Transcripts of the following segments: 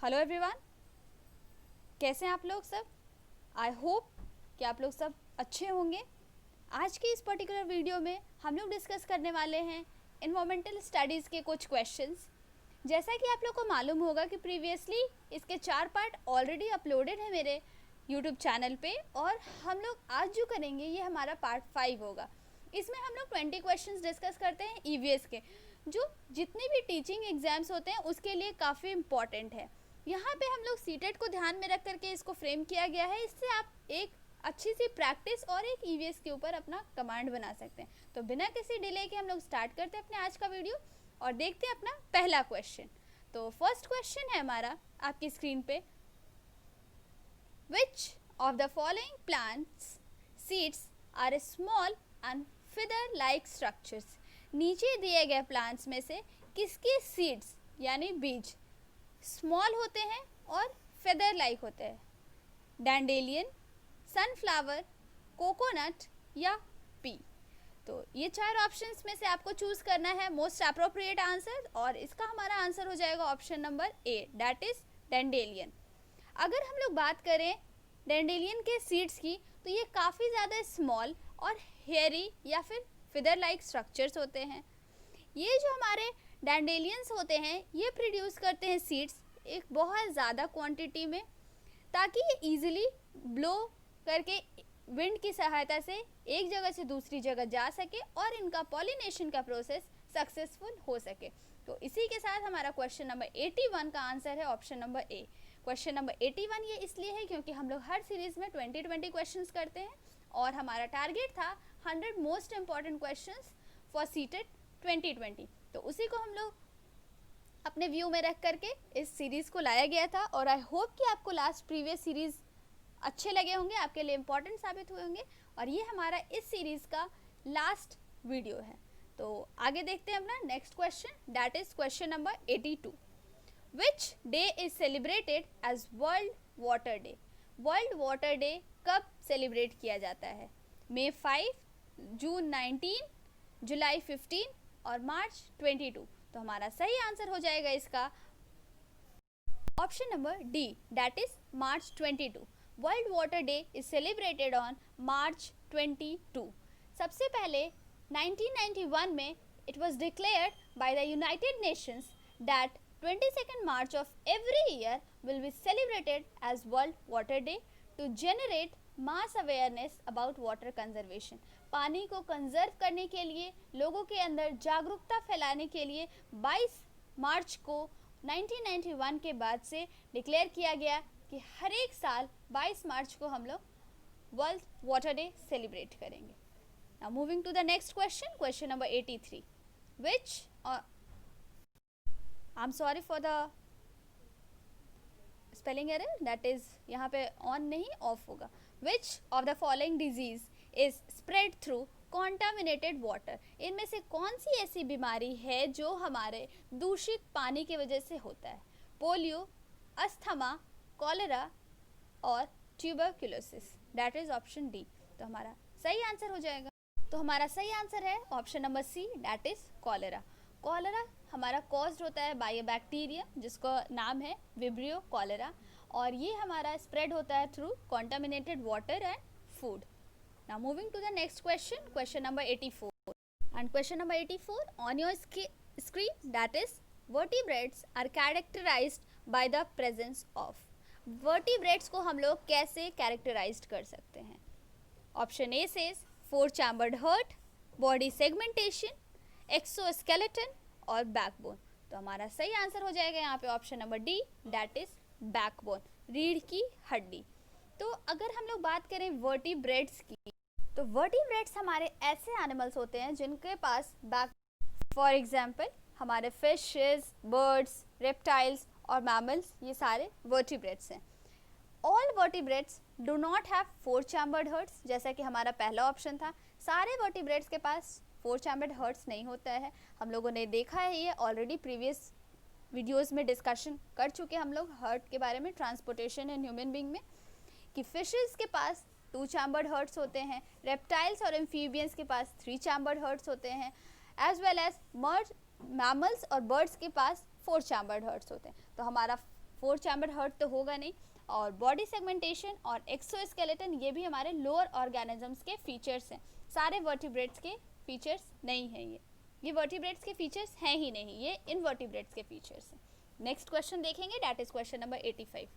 Hello everyone, कैसे हैं आप लोग सब। आई होप कि आप लोग सब अच्छे होंगे। आज की इस पर्टिकुलर वीडियो में हम लोग डिस्कस करने वाले हैं इन्वायरमेंटल स्टडीज़ के कुछ क्वेश्चंस। जैसा कि आप लोग को मालूम होगा कि प्रीवियसली इसके 4 पार्ट ऑलरेडी अपलोडेड है मेरे यूट्यूब चैनल पे, और हम लोग आज जो करेंगे ये हमारा पार्ट 5 होगा। इसमें हम लोग 20 क्वेश्चंस डिस्कस करते हैं ईवीएस के, जो जितने भी टीचिंग एग्जाम्स होते हैं उसके लिए काफ़ी इम्पॉर्टेंट है। यहाँ पे हम लोग सीटेट को ध्यान में रख करके इसको फ्रेम किया गया है। इससे आप एक अच्छी सी प्रैक्टिस और एक ईवीएस के ऊपर अपना कमांड बना सकते हैं। तो बिना किसी डिले के हम लोग स्टार्ट करते हैं अपने आज का वीडियो और देखते हैं अपना पहला क्वेश्चन। तो फर्स्ट क्वेश्चन है हमारा आपकी स्क्रीन पे, which of the following plants seeds are small and feather like structures. नीचे दिए गए प्लांट्स में से किसके सीड्स यानी बीज स्मॉल होते हैं और फेदर लाइक होते हैं? डैंडेलियन, सनफ्लावर, कोकोनट या पी। तो ये 4 ऑप्शंस में से आपको चूज करना है मोस्ट अप्रोप्रिएट आंसर, और इसका हमारा आंसर हो जाएगा option number A, that is dandelion. अगर हम लोग बात करें डैंडेलियन के सीड्स की, तो ये काफ़ी ज़्यादा स्मॉल और हेयरी या फिर फिदर लाइक स्ट्रक्चर्स होते हैं। ये जो हमारे डैंडेलियंस होते हैं ये प्रोड्यूस करते हैं सीड्स एक बहुत ज़्यादा क्वांटिटी में, ताकि ये इजीली ब्लो करके विंड की सहायता से एक जगह से दूसरी जगह जा सके और इनका पॉलिनेशन का प्रोसेस सक्सेसफुल हो सके। तो इसी के साथ हमारा क्वेश्चन नंबर 81 का आंसर है ऑप्शन नंबर ए। क्वेश्चन नंबर 81 ये इसलिए है क्योंकि हम लोग हर सीरीज़ में 20 क्वेश्चंस करते हैं और हमारा टारगेट था 100 most important questions for CTET 2020। तो उसी को हम लोग अपने व्यू में रख करके इस सीरीज़ को लाया गया था, और आई होप कि आपको लास्ट प्रीवियस सीरीज़ अच्छे लगे होंगे, आपके लिए इम्पॉर्टेंट साबित हुए होंगे, और ये हमारा इस सीरीज़ का लास्ट वीडियो है। तो आगे देखते हैं अपना next question, that is question number 82। Which day is celebrated as world water day. World water day कब सेलिब्रेट किया जाता है? मई 5, जून 19, जुलाई 15 और मार्च 22। तो हमारा सही आंसर हो जाएगा इसका option number D, that is March 22। World water day is celebrated on March 22। सबसे पहले 1991 में it was declared by the United Nations that 22nd March of every year will be celebrated as World Water Day to generate mass awareness about water conservation। पानी को conserve करने के लिए लोगों के अंदर जागरूकता फैलाने के लिए 22 मार्च को 1991 के बाद से डिक्लेयर किया गया कि हर एक साल 22 मार्च को हम लोग वर्ल्ड वाटर डे सेलिब्रेट करेंगे। Now moving to the next question, question number 83, which I am sorry for the spelling error, that is यहाँ पे ऑन नहीं ऑफ होगा। Which of the following disease is spread through contaminated water. इनमें से कौन सी ऐसी बीमारी है जो हमारे दूषित पानी की वजह से होता है? पोलियो, अस्थमा, कॉलेरा और tuberculosis, that is option D. तो हमारा सही आंसर हो जाएगा, तो हमारा सही आंसर है option number C, that is cholera. Cholera हमारा कॉज्ड होता है बाय अ बैक्टीरिया जिसका नाम है विब्रियो कॉलेरा, और ये हमारा स्प्रेड होता है through contaminated water and food. Now moving to the next question, question number 84, and question number 84 on your screen, that is vertebrates are characterized by the presence of. Vertebrates को हम लोग कैसे characterized कर सकते हैं? Option a says 4 chambered heart, body segmentation, exoskeleton और backbone. तो हमारा सही आंसर हो जाएगा यहाँ पे option number D, that is backbone, रीढ़ की हड्डी। तो अगर हम लोग बात करें वर्टिब्रेट्स की, तो वर्टिब्रेट्स हमारे ऐसे एनिमल्स होते हैं जिनके पास बैक, फॉर एग्जाम्पल हमारे फिशेस, बर्ड्स, रेप्टाइल्स और मैमल्स, ये सारे वर्टिब्रेट्स हैं। All vertebrates do not have 4 chambered hearts, जैसा कि हमारा पहला ऑप्शन था। सारे वर्टिब्रेट्स के पास 4 चैम्बर्ड हार्ट्स नहीं होता है। हम लोगों ने देखा है, ये ऑलरेडी प्रीवियस वीडियोस में डिस्कशन कर चुके हम लोग हार्ट के बारे में, ट्रांसपोर्टेशन इन ह्यूमन बीइंग में, कि फिशेस के पास 2 चैम्बर्ड हार्ट्स होते हैं, रेप्टाइल्स और एम्फीबियंस के पास 3 चैम्बर्ड हार्ट्स होते हैं, एज वेल एज मैमल्स और बर्ड्स के पास 4 चैम्बर्ड हार्ट्स होते हैं। तो हमारा फोर चैम्बर हर्ट तो होगा नहीं, और बॉडी सेगमेंटेशन और एक्सोस्केलेटन ये भी हमारे लोअर ऑर्गेनिजम्स के फीचर्स हैं, सारे वर्टिब्रेट्स के फीचर्स नहीं हैं। ये वर्टिब्रेट्स के फीचर्स हैं ही नहीं, ये इनवर्टिब्रेट्स के फीचर्स हैं। नेक्स्ट क्वेश्चन देखेंगे, that is question number 85.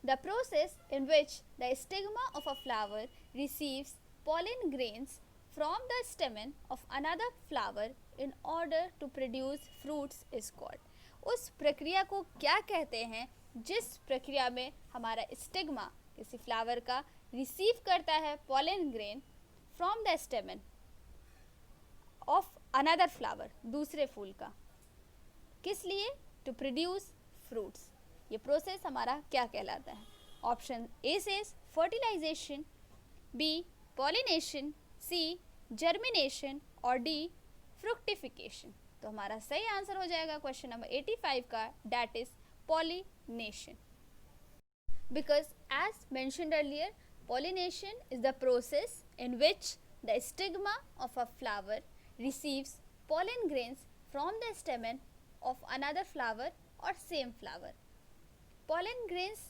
The process in which the stigma of a flower receives pollen grains from the stamen of another flower in order to produce fruits is called. उस प्रक्रिया को क्या कहते हैं जिस प्रक्रिया में हमारा स्टिग्मा किसी फ्लावर का रिसीव करता है pollen grain from the stamen of another flower, दूसरे फूल का, किस लिए? To produce fruits. ये प्रोसेस हमारा क्या कहलाता है? Option a says fertilization, b pollination, c germination और डी फ्रुक्टिफिकेशन. तो हमारा सही आंसर हो जाएगा क्वेश्चन नंबर 85 का, that is pollination. Because as mentioned earlier, pollination is the process in which the stigma of a flower receives pollen grains from the stamen of another flower or same flower. Pollen grains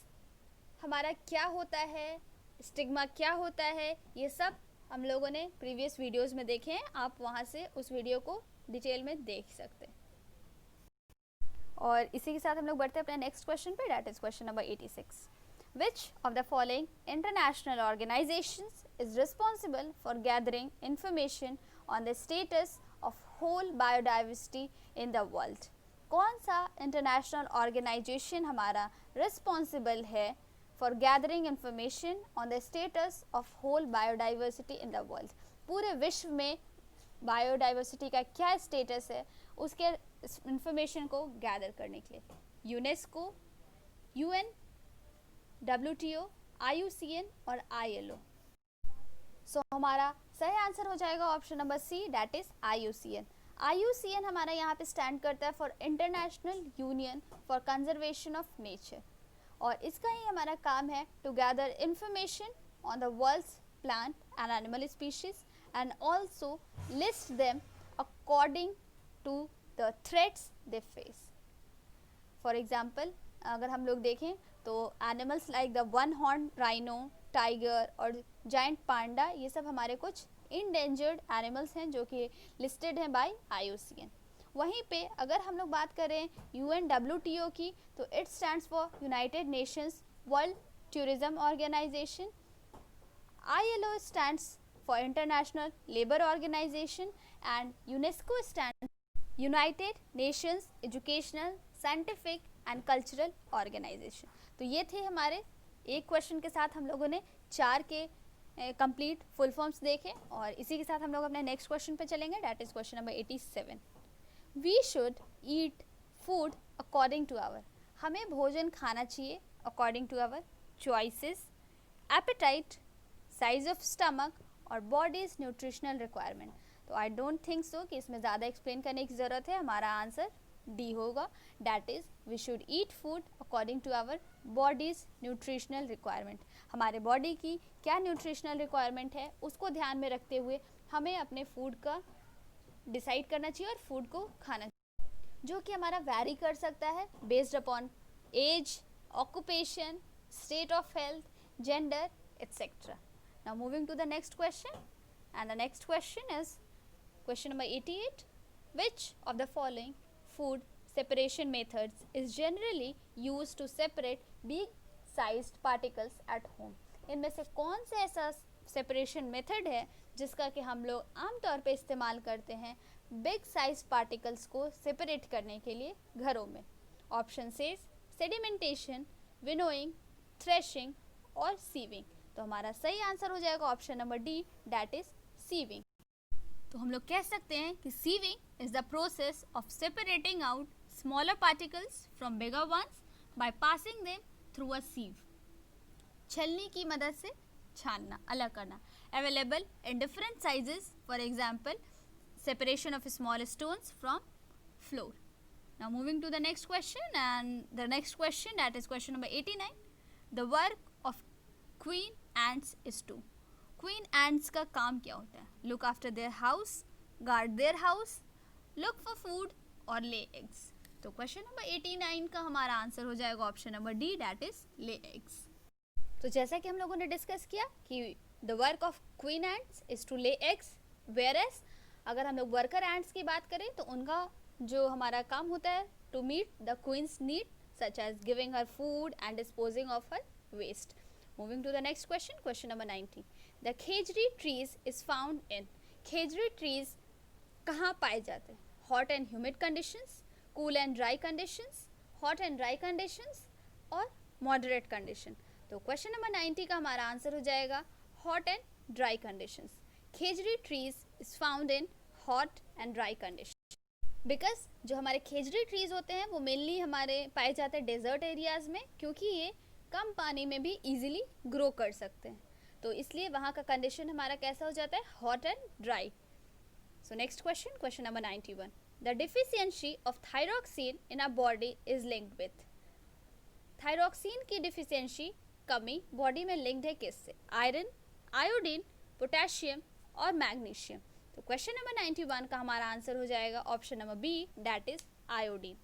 हमारा क्या होता है, stigma क्या होता है, ये सब हम लोगों ने प्रीवियस वीडियोस में देखे हैं, आप वहाँ से उस वीडियो को डिटेल में देख सकते हैं. और इसी के साथ हम लोग बढ़ते हैं अपने नेक्स्ट क्वेश्चन पे, that is question number 86. Which of the following international organizations is responsible for gathering information on the status of whole biodiversity in the world? कौन सा इंटरनेशनल ऑर्गेनाइजेशन हमारा रिस्पॉन्सिबल है for gathering information on the status of whole biodiversity in the world? पूरे विश्व में biodiversity का क्या status है उसके इंफॉर्मेशन को गैदर करने के लिए. यूनेस्को, यूएन, WTO, IUCN और ILO. सो हमारा सही आंसर हो जाएगा option number C, that is IUCN. IUCN हमारा यहाँ पे स्टैंड करता है for International Union for Conservation of Nature, और इसका ही हमारा काम है to gather information on the world's plant and animal species and also list them according to the threats they face. For example अगर हम लोग देखें तो animals like the one horn rhino, tiger और जाइंट पांडा, ये सब हमारे कुछ इंडेंजर्ड एनिमल्स हैं जो कि लिस्टेड हैं बाय IUCN. वहीं पे अगर हम लोग बात करें UNWTO की, तो it stands for United Nations World Tourism Organisation. ILO stands for International Labour Organisation and UNESCO stands United Nations Educational, Scientific and Cultural Organisation. तो ये थे हमारे एक क्वेश्चन के साथ हम लोगों ने 4 के कंप्लीट फुल फॉर्म्स देखे, और इसी के साथ हम लोग अपने नेक्स्ट क्वेश्चन पे चलेंगे, that is question number 87. We should eat food according to our. हमें भोजन खाना चाहिए according to our choices, appetite, size of stomach और बॉडीज न्यूट्रिशनल रिक्वायरमेंट. तो आई डोंट थिंक सो कि इसमें ज़्यादा एक्सप्लेन करने की ज़रूरत है, हमारा आंसर डी होगा, that is we should eat food according to our body's nutritional requirement. हमारे बॉडी की क्या न्यूट्रिशनल रिक्वायरमेंट है उसको ध्यान में रखते हुए हमें अपने फूड का डिसाइड करना चाहिए और फूड को खाना चाहिए, जो कि हमारा वैरी कर सकता है based upon age, occupation, state of health, gender etcetera. Now moving to the next question, and the next question is question number 88. Which of the following food separation methods is generally used to separate big sized particles at home? इनमें से कौन सा ऐसा separation method है जिसका कि हम लोग आमतौर पे इस्तेमाल करते हैं बिग साइज पार्टिकल्स को सेपरेट करने के लिए घरों में? ऑप्शन से सेडिमेंटेशन, विनोइंग, थ्रेशिंग और सीविंग. तो हमारा सही आंसर हो जाएगा option number D, that is sieving. तो हम लोग कह सकते हैं कि sieving is the process of separating out smaller particles from bigger ones by passing them through a sieve. छलनी की मदद से छानना, अलग करना. Available in different sizes, for example separation of small stones from flour. Now moving to the next question, and the next question that is question number 89. The work of queen ants is to. Queen ants का काम क्या होता है? Look after their house, guard their house, look for food और lay eggs. तो question number 89 का हमारा answer हो जाएगा option number D, that is lay eggs. तो जैसा कि हम लोगों ने डिस्कस किया कि the work of queen ants is to lay eggs, whereas अगर हम लोग वर्कर एंट्स की बात करें तो उनका जो हमारा काम होता है to meet the queen's need such as giving her food and disposing of her waste. Moving to the next question, question number 90, the khejri trees is found in, khejri trees कहाँ पाए जाते हैं? Hot and humid conditions, cool and dry conditions, hot and dry conditions और moderate condition. तो question number 90 का हमारा answer हो जाएगा hot and dry conditions. Khejri trees is found in hot and dry condition because जो हमारे खेजड़ी ट्रीज होते हैं वो मेनली हमारे पाए जाते हैं डेजर्ट एरियाज में, क्योंकि ये कम पानी में भी इजीली ग्रो कर सकते हैं, तो इसलिए वहाँ का कंडीशन हमारा कैसा हो जाता है? Hot and dry. So next question, question number 91. The deficiency of thyroxine in our body is linked with. Thyroxine की deficiency कमी बॉडी में लिंक्ड है किससे? आयरन, आयोडीन, पोटेशियम और मैग्नीशियम। तो क्वेश्चन नंबर 91 का हमारा आंसर हो जाएगा option number B, that is iodine.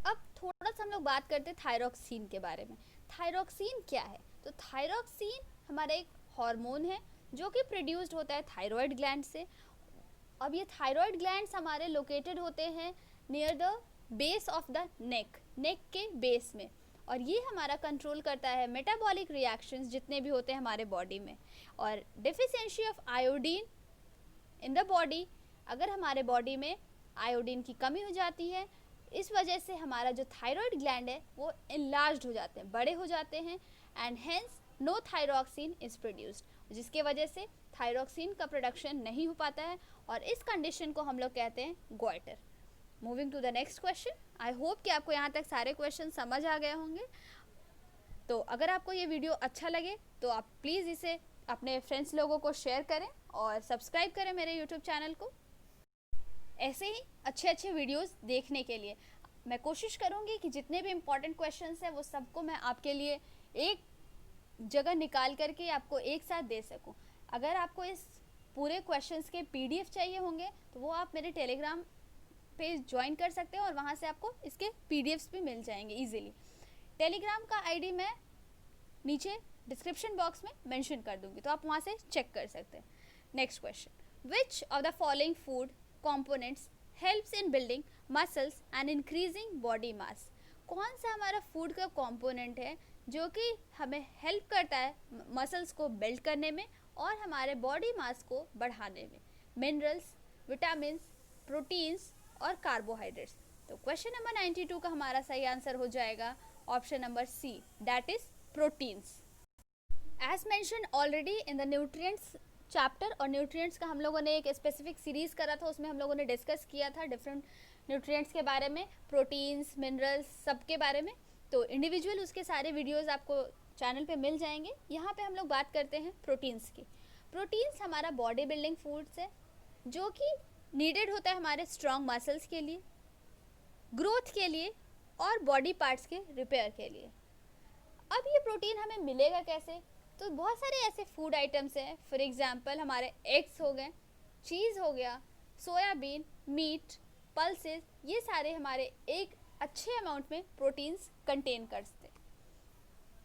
अब थोड़ा सा हम लोग बात करते हैं थायरॉक्सिन के बारे में। थायरॉक्सिन क्या है? तो थायरॉक्सिन हमारा एक हार्मोन है जो कि प्रोड्यूस्ड होता है थायराइड ग्लैंड से। अब ये थायराइड ग्लैंड्स हमारे लोकेटेड होते हैं near the base of the neck, neck के बेस में, और ये हमारा कंट्रोल करता है मेटाबॉलिक रिएक्शंस जितने भी होते हैं हमारे बॉडी में। और deficiency of iodine in the body, अगर हमारे बॉडी में आयोडीन की कमी हो जाती है, इस वजह से हमारा जो थायराइड ग्लैंड है वो इनलार्ज्ड हो जाते हैं, बड़े हो जाते हैं, and hence no thyroxine is produced, जिसके वजह से थायरॉक्सिन का प्रोडक्शन नहीं हो पाता है, और इस कंडीशन को हम लोग कहते हैं goitre. Moving to the next question. I hope कि आपको यहाँ तक सारे क्वेश्चन समझ आ गए होंगे। तो अगर आपको ये वीडियो अच्छा लगे तो आप प्लीज़ इसे अपने फ्रेंड्स लोगों को शेयर करें और सब्सक्राइब करें मेरे यूट्यूब चैनल को। ऐसे ही अच्छे अच्छे वीडियोस देखने के लिए मैं कोशिश करूँगी कि जितने भी इम्पोर्टेंट क्वेश्चंस हैं वो सबको मैं आपके लिए एक जगह निकाल करके आपको एक साथ दे सकूं। अगर आपको इस पूरे क्वेश्चंस के पीडीएफ चाहिए होंगे तो वो आप मेरे टेलीग्राम पेज ज्वाइन कर सकते हैं और वहाँ से आपको इसके पीडीएफ्स भी मिल जाएंगे इजीली। टेलीग्राम का आईडी मैं नीचे डिस्क्रिप्शन बॉक्स में मेंशन कर दूंगी, तो आप वहाँ से चेक कर सकते हैं। Next question, which of the following food components helps in building muscles and increasing body mass? कौन सा हमारा फूड का कंपोनेंट है जो कि हमें हेल्प करता है मसल्स को बिल्ड करने में और हमारे बॉडी मास को बढ़ाने में? मिनरल्स, विटामिन, प्रोटीन्स और कार्बोहाइड्रेट्स। तो क्वेश्चन नंबर 92 का हमारा सही आंसर हो जाएगा option number C, that is proteins. As mention already in the nutrients chapter, और न्यूट्रिएंट्स का हम लोगों ने एक स्पेसिफिक सीरीज करा था, उसमें हम लोगों ने डिस्कस किया था डिफरेंट न्यूट्रिएंट्स के बारे में, प्रोटीन्स, मिनरल्स, सब के बारे में। तो इंडिविजुअल उसके सारे वीडियोस आपको चैनल पे मिल जाएंगे। यहाँ पे हम लोग बात करते हैं प्रोटीन्स की। प्रोटीन्स हमारा बॉडी बिल्डिंग फूड्स है जो कि नीडेड होता है हमारे स्ट्रॉन्ग मसल्स के लिए, ग्रोथ के लिए और बॉडी पार्ट्स के रिपेयर के लिए। अब ये प्रोटीन हमें मिलेगा कैसे? तो बहुत सारे ऐसे फूड आइटम्स हैं, फॉर एग्जांपल हमारे एग्स हो गए, चीज़ हो गया, सोयाबीन, मीट, पल्सेस, ये सारे हमारे एक अच्छे अमाउंट में प्रोटीन्स कंटेन करते हैं।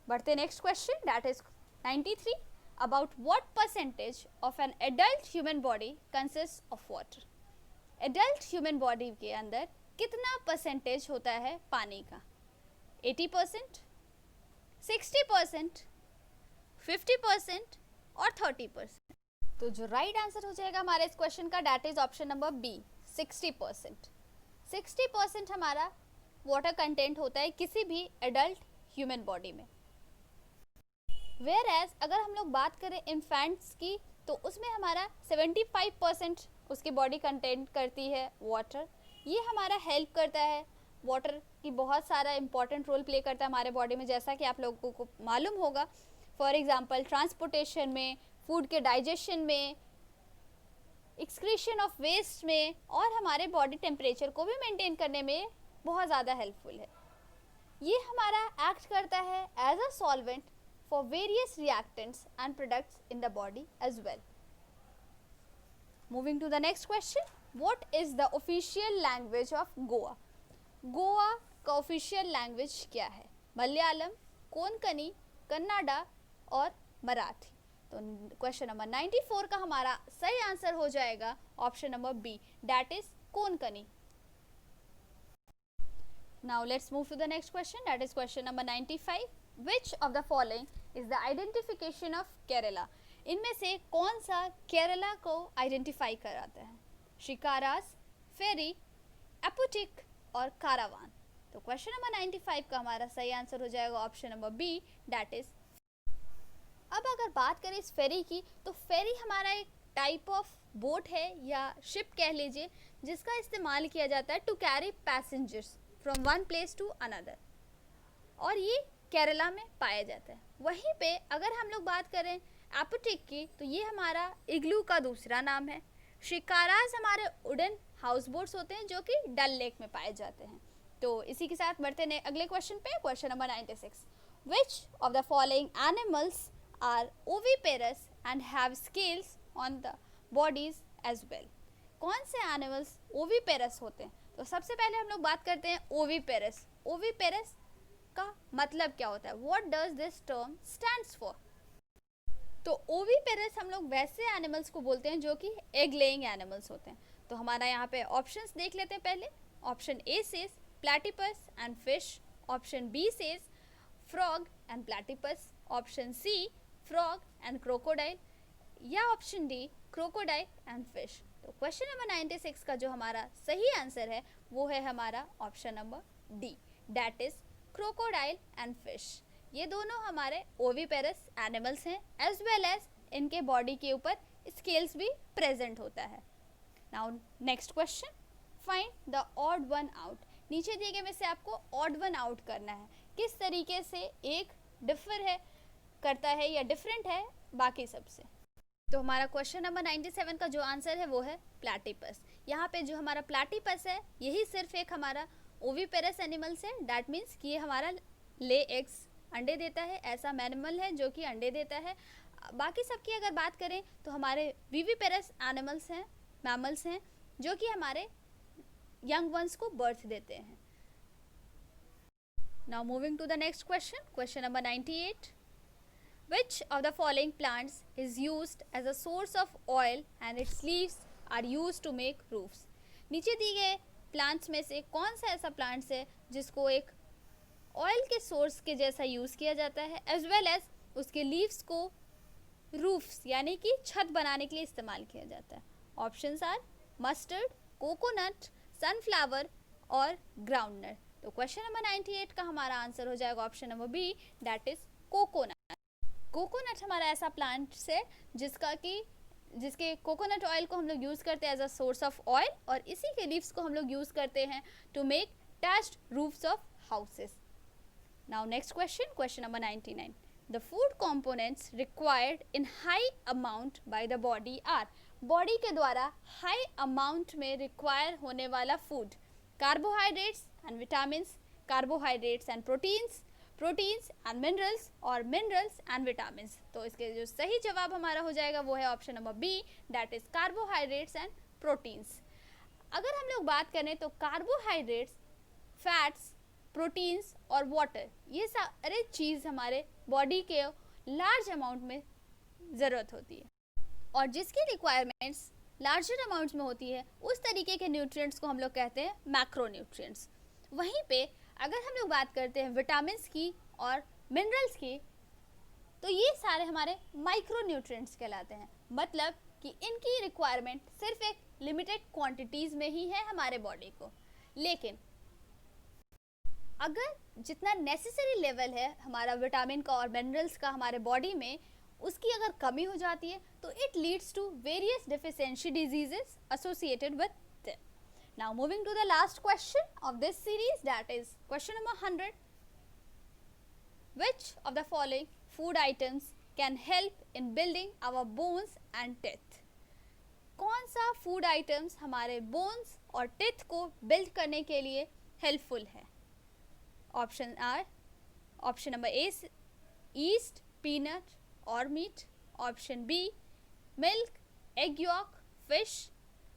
बढ़ते next question, that is 93, about what percentage of an adult human body consist of water? Adult human body के अंदर कितना परसेंटेज होता है पानी का? 80%, 60%, 50% और 30%? तो जो राइट आंसर हो जाएगा हमारे इस क्वेश्चन का, that is option number B, 60%। 60% हमारा वाटर कंटेंट होता है किसी भी एडल्ट ह्यूमन बॉडी में। वेयर एज अगर हम लोग बात करें इन्फेंट्स की, तो उसमें हमारा 75% उसकी बॉडी कंटेंट करती है वाटर। ये हमारा हेल्प करता है, वाटर की बहुत सारा इंपॉर्टेंट रोल प्ले करता है हमारे बॉडी में, जैसा कि आप लोगों को मालूम होगा। फॉर एग्जांपल ट्रांसपोर्टेशन में, फूड के डाइजेशन में, एक्सक्रीशन ऑफ वेस्ट में, और हमारे बॉडी टेम्परेचर को भी मेंटेन करने में बहुत ज़्यादा हेल्पफुल है। ये हमारा एक्ट करता है as a solvent for various reactants and products in the body as well. Moving to the next question, what is the official language of Goa? Goa का ऑफिशियल लैंग्वेज क्या है? मलयालम, कोंकणी, कन्नड़ा और मराठी। तो क्वेश्चन नंबर 94 का हमारा सही आंसर हो जाएगा option number B, that is Konkani. Now let's move to the next question, that is question number 95. Which of the following is the identification of Kerala? इनमें से कौन सा केरला को आइडेंटिफाई कराता है? शिकारास, फेरी, एपोटिक और कारावान। तो क्वेश्चन नंबर 95 का हमारा सही आंसर हो जाएगा option number B, that is. अब अगर बात करें इस फेरी की, तो फेरी हमारा एक टाइप ऑफ बोट है या शिप कह लीजिए, जिसका इस्तेमाल किया जाता है to carry passengers from one place to another, और ये केरला में पाया जाता है। वहीं पे अगर हम लोग बात करें एपोटिक की, तो ये हमारा इग्लू का दूसरा नाम है। शिकारास हमारे वुडन हाउस बोट्स होते हैं जो कि डल लेक में पाए जाते हैं। तो इसी के साथ बढ़ते हैं अगले क्वेश्चन पे, question number 96। Which of the following animals are oviparous and have scales on the bodies as well? कौन से एनिमल्स ओविपेरस होते हैं? तो सबसे पहले हम लोग बात करते हैं ओविपेरस। ओविपेरस का मतलब क्या होता है? What does this term stands for? तो ओविपेरस हम लोग वैसे एनिमल्स को बोलते हैं जो कि एग लेइंग एनिमल्स होते हैं। तो हमारा यहाँ पे ऑप्शंस देख लेते हैं पहले। Option a says platypus and fish, option b says frog and platypus, option c frog and crocodile, या option d crocodile and fish. तो क्वेश्चन नंबर 96 का जो हमारा सही आंसर है वो है हमारा option number D, that is crocodile and fish. ये दोनों हमारे ओविपेरस एनिमल्स हैं, एज वेल एज इनके बॉडी के ऊपर स्केल्स भी प्रेजेंट होता है। Now next question, find the odd one out. नीचे दिए गए में से आपको ऑड वन आउट करना है। किस तरीके से एक डिफर है करता है या डिफरेंट है बाकी सबसे? तो हमारा क्वेश्चन नंबर 97 का जो आंसर है वो है प्लैटिपस। यहाँ पे जो हमारा प्लैटिपस है यही सिर्फ एक हमारा ओविपेरस एनिमल्स है, दैट मीन्स कि ये हमारा ले एग्स अंडे देता है, ऐसा मैनिमल है जो कि अंडे देता है। बाकी सबकी अगर बात करें तो हमारे विविपेरस एनिमल्स हैं, मैमल्स हैं, जो कि हमारे यंग वंस को बर्थ देते हैं। Now moving to the next question, question number 98। Which of the following plants is used as a source of oil and its leaves are used to make roofs? नीचे दिए गए plants में से कौन सा ऐसा प्लांट्स है जिसको एक ऑयल के सोर्स के जैसा यूज़ किया जाता है, एज वेल एज उसके लीव्स को रूफ्स यानी कि छत बनाने के लिए इस्तेमाल किया जाता है? Options are mustard, coconut, sunflower और ग्राउंडनट। तो क्वेश्चन नंबर 98 का हमारा आंसर हो जाएगा option number B, that is coconut. Coconut हमारा ऐसा प्लांट है जिसके कोकोनट ऑयल को हम लोग यूज़ करते हैं as a source of oil, और इसी के लीव्स को हम लोग यूज़ करते हैं to make thatched roofs of houses. Now next question, question number 99। The food components required in high amount by the body are? Body के द्वारा हाई अमाउंट में रिक्वायर होने वाला food, carbohydrates and vitamins, carbohydrates and proteins, proteins and minerals और minerals and vitamins. तो इसके जो सही जवाब हमारा हो जाएगा वो है option number B, that is carbohydrates and proteins. अगर हम लोग बात करें तो कार्बोहाइड्रेट्स, फैट्स, प्रोटीन्स और वाटर, ये सारे चीज़ हमारे बॉडी के लार्ज अमाउंट में ज़रूरत होती है, और जिसकी रिक्वायरमेंट्स लार्जर अमाउंट्स में होती है उस तरीके के न्यूट्रिएंट्स को हम लोग कहते हैं मैक्रोन्यूट्रिएंट्स। वहीं पे अगर हम लोग बात करते हैं विटामिन्स की और मिनरल्स की, तो ये सारे हमारे माइक्रोन्यूट्रिएंट्स कहलाते हैं। मतलब कि इनकी रिक्वायरमेंट सिर्फ एक लिमिटेड क्वांटिटीज़ में ही है हमारे बॉडी को, लेकिन अगर जितना नेसेसरी लेवल है हमारा विटामिन का और मिनरल्स का हमारे बॉडी में, उसकी अगर कमी हो जाती है तो it leads to various deficiency diseases associated with. Now moving to the last question of this series, that is question number 100. Which of the following food items can help in building our bones and teeth? कौन सा food items हमारे bones और teeth को build करने के लिए helpful है? Option are, option number a yeast, peanut और meat, option B milk, egg yolk, fish,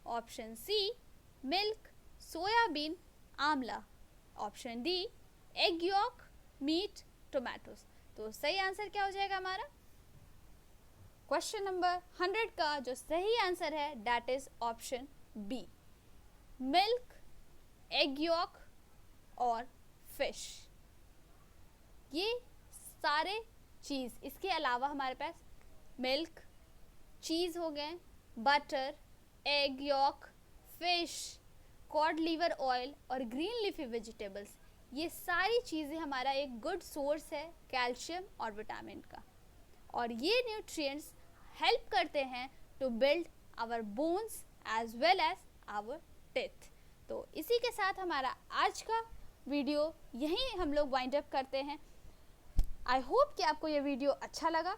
option c milk, soybean, amla, option d egg yolk, meat, tomatoes. तो सही आंसर क्या हो जाएगा हमारा? क्वेश्चन नंबर 100 का जो सही आंसर है that is option B, milk, egg yolk और फिश। ये सारे चीज़, इसके अलावा हमारे पास मिल्क, चीज़ हो गए, butter, egg yolk, fish, cod liver oil और ग्रीन लीफी वेजिटेबल्स, ये सारी चीज़ें हमारा एक गुड सोर्स है कैल्शियम और विटामिन का, और ये न्यूट्रिएंट्स हेल्प करते हैं to build our bones as well as our teeth. तो इसी के साथ हमारा आज का वीडियो यहीं हम लोग वाइंड अप करते हैं। आई होप कि आपको ये वीडियो अच्छा लगा।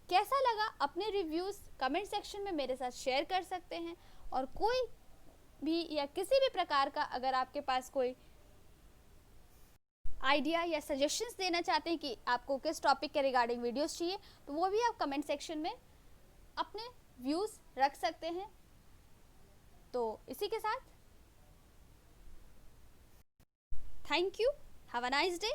कैसा लगा अपने रिव्यूज़ कमेंट सेक्शन में मेरे साथ शेयर कर सकते हैं, और कोई भी या किसी भी प्रकार का अगर आपके पास कोई आइडिया या सजेशंस देना चाहते हैं कि आपको किस टॉपिक के रिगार्डिंग वीडियोस चाहिए, तो वो भी आप कमेंट सेक्शन में अपने व्यूज़ रख सकते हैं। तो इसी के साथ thank you, have a nice day.